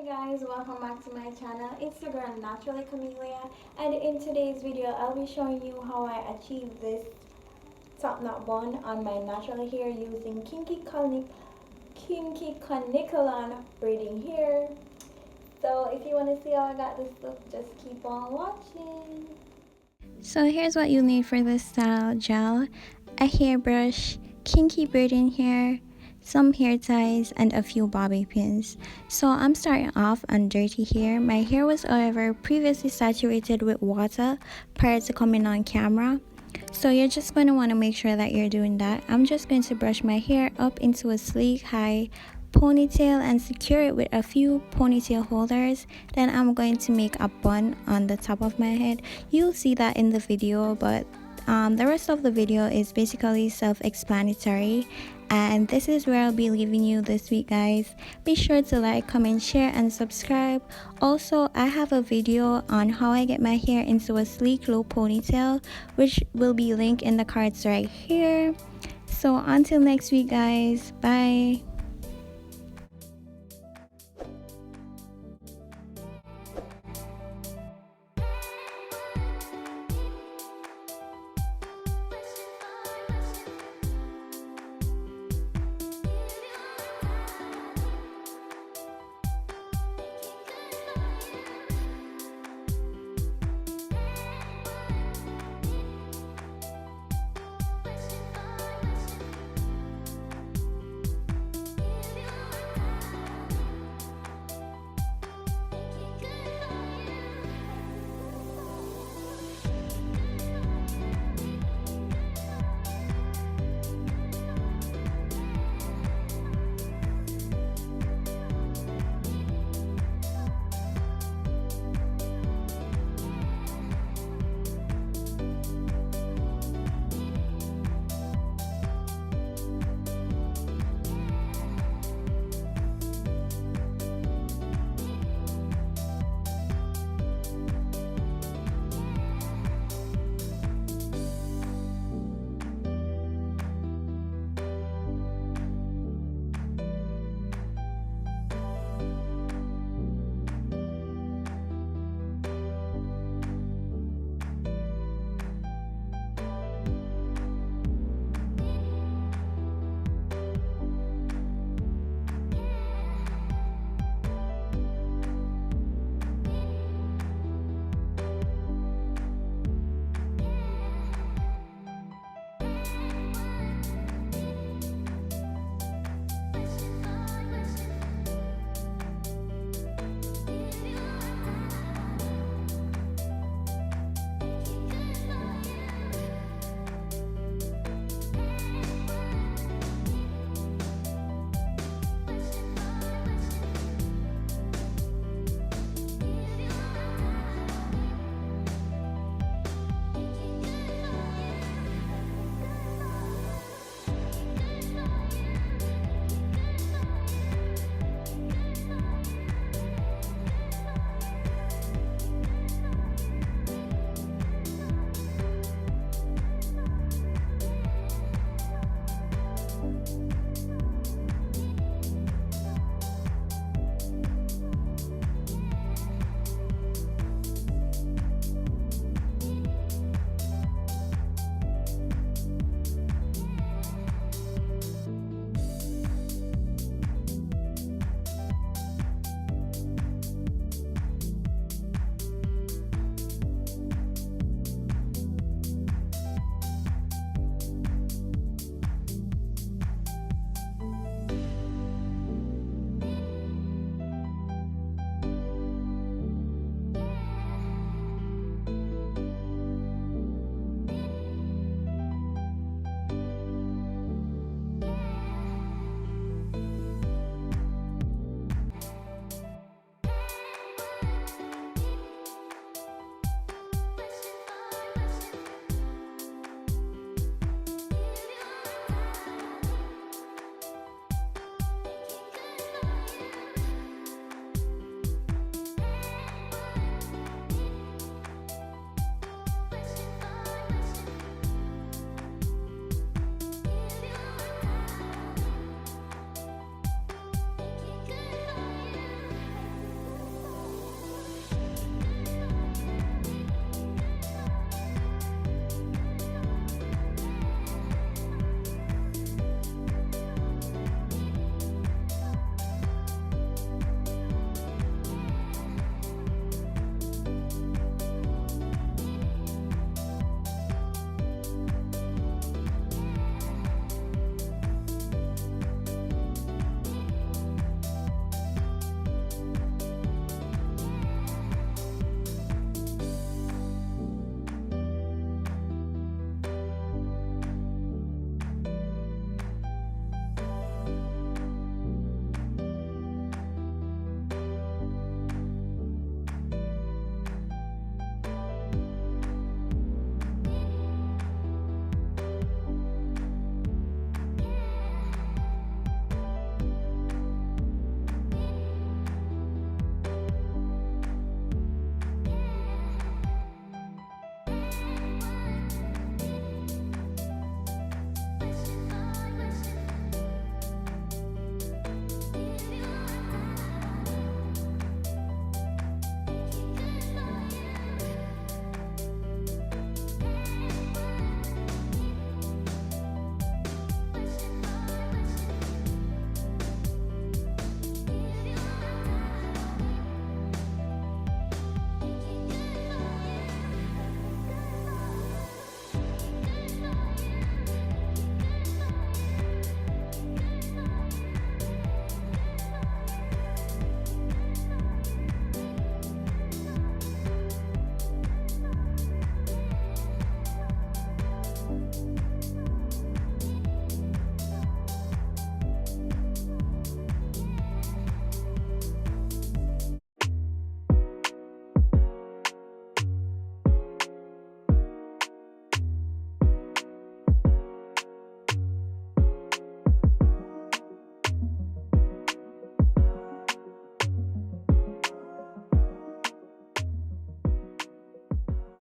Hey guys, welcome back to my channel. It's your girl Naturally Camellia, and in today's video I'll be showing you how I achieved this top knot bun on my natural hair using kinky caniculon braiding hair. So if you want to see how I got this look, just keep on watching. So here's what you need for this style: gel, a hairbrush, kinky braiding hair, some hair ties, and a few bobby pins. So I'm starting off on dirty hair. My hair was, however, previously saturated with water prior to coming on camera. So you're just going to want to make sure that you're doing that. I'm just going to brush my hair up into a sleek high ponytail and secure it with a few ponytail holders. Then I'm going to make a bun on the top of my head. You'll see that in the video, but the rest of the video is basically self-explanatory, and this is where I'll be leaving you this week, guys. Be sure to like, comment, share, and subscribe. Also, I have a video on how I get my hair into a sleek low ponytail, which will be linked in the cards right here. So until next week, guys, bye.